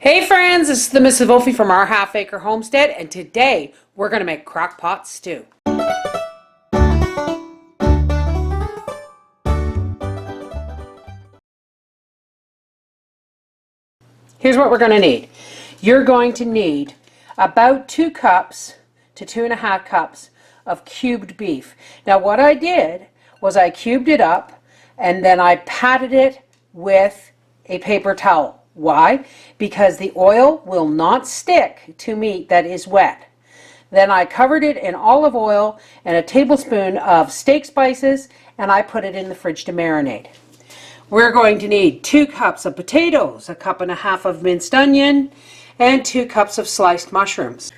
Hey friends, this is the Mrs. Wolfie from our half-acre homestead, and today we're going to make crock pot stew. Here's what we're going to need. You're going to need about 2 cups to 2.5 cups of cubed beef. Now what I did was I cubed it up and then I patted it with a paper towel. Why? Because the oil will not stick to meat that is wet. Then I covered it in olive oil and a tablespoon of steak spices, and I put it in the fridge to marinate. We're going to need 2 cups of potatoes, 1.5 cups of minced onion, and 2 cups of sliced mushrooms.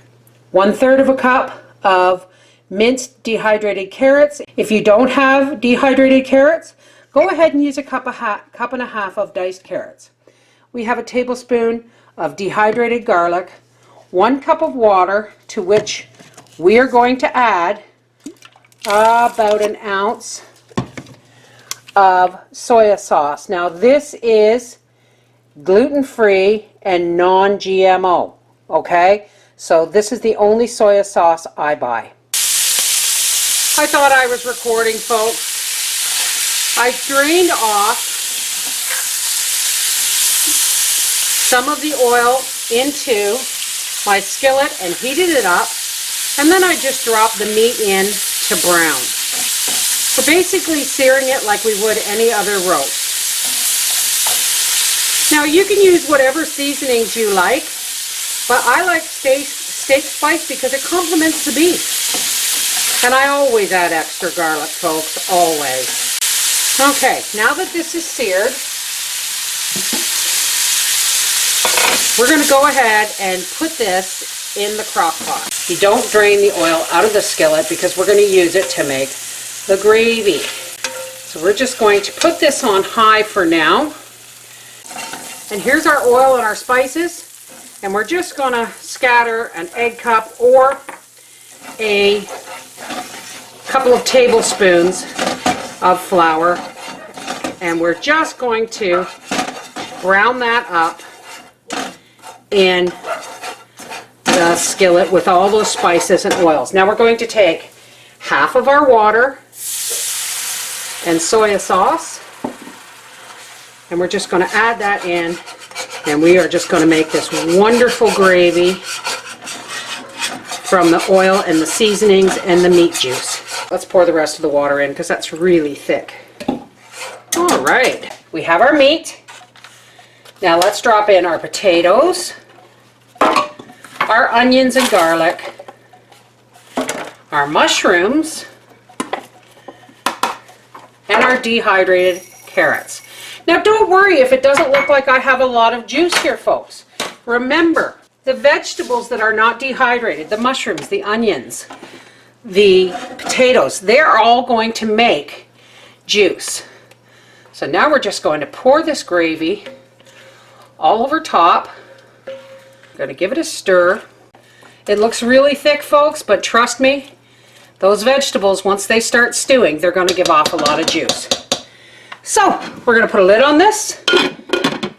1/3 of a cup of minced dehydrated carrots. If you don't have dehydrated carrots, go ahead and use a cup and a half of diced carrots. We have a tablespoon of dehydrated garlic, 1 cup of water, to which we are going to add about 1 ounce of soy sauce. Now this is gluten-free and non-GMO, okay? So this is the only soy sauce I buy. I thought I was recording, folks. I drained off some of the oil into my skillet and heated it up, and then I just dropped the meat in to brown. We're basically searing it like we would any other roast. Now you can use whatever seasonings you like, but I like steak spice because it complements the beef. And I always add extra garlic, folks, always. Okay, now that this is seared, we're going to go ahead and put this in the crock pot. You don't drain the oil out of the skillet because we're going to use it to make the gravy. So we're just going to put this on high for now. And here's our oil and our spices. And we're just going to scatter an egg cup or a couple of tablespoons of flour. And we're just going to brown that up in the skillet with all those spices and oils. Now we're going to take half of our water and soy sauce, and we're just going to add that in, and we are just going to make this wonderful gravy from the oil and the seasonings and the meat juice. Let's pour the rest of the water in because that's really thick. All right, we have our meat. Now let's drop in our potatoes, our onions and garlic, our mushrooms, and our dehydrated carrots. Now don't worry if it doesn't look like I have a lot of juice here, folks. Remember, the vegetables that are not dehydrated, the mushrooms, the onions, the potatoes, they're all going to make juice. So now we're just going to pour this gravy all over top. Going to give it a stir. It looks really thick, folks, but trust me, those vegetables, once they start stewing, they're going to give off a lot of juice. So we're going to put a lid on this,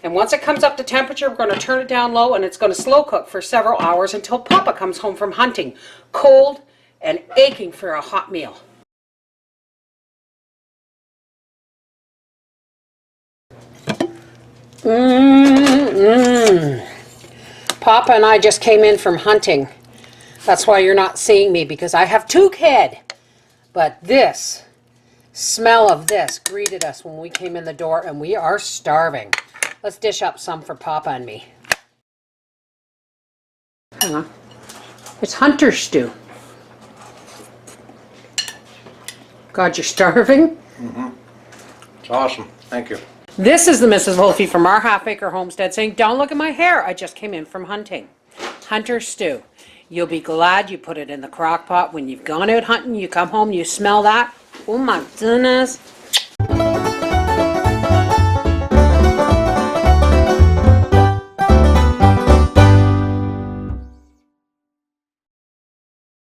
and once it comes up to temperature, we're going to turn it down low, and it's going to slow cook for several hours until Papa comes home from hunting, cold and aching for a hot meal. Papa and I just came in from hunting. That's why you're not seeing me, because I have 2 kids. But this smell of this greeted us when we came in the door, and we are starving. Let's dish up some for Papa and me. It's hunter stew. God, you're starving? Mm-hmm. It's awesome. Thank you. This is the Mrs. Wolfie from our half-acre homestead saying, don't look at my hair, I just came in from hunting. Hunter stew. You'll be glad you put it in the crock pot. When you've gone out hunting, you come home, you smell that. Oh my goodness.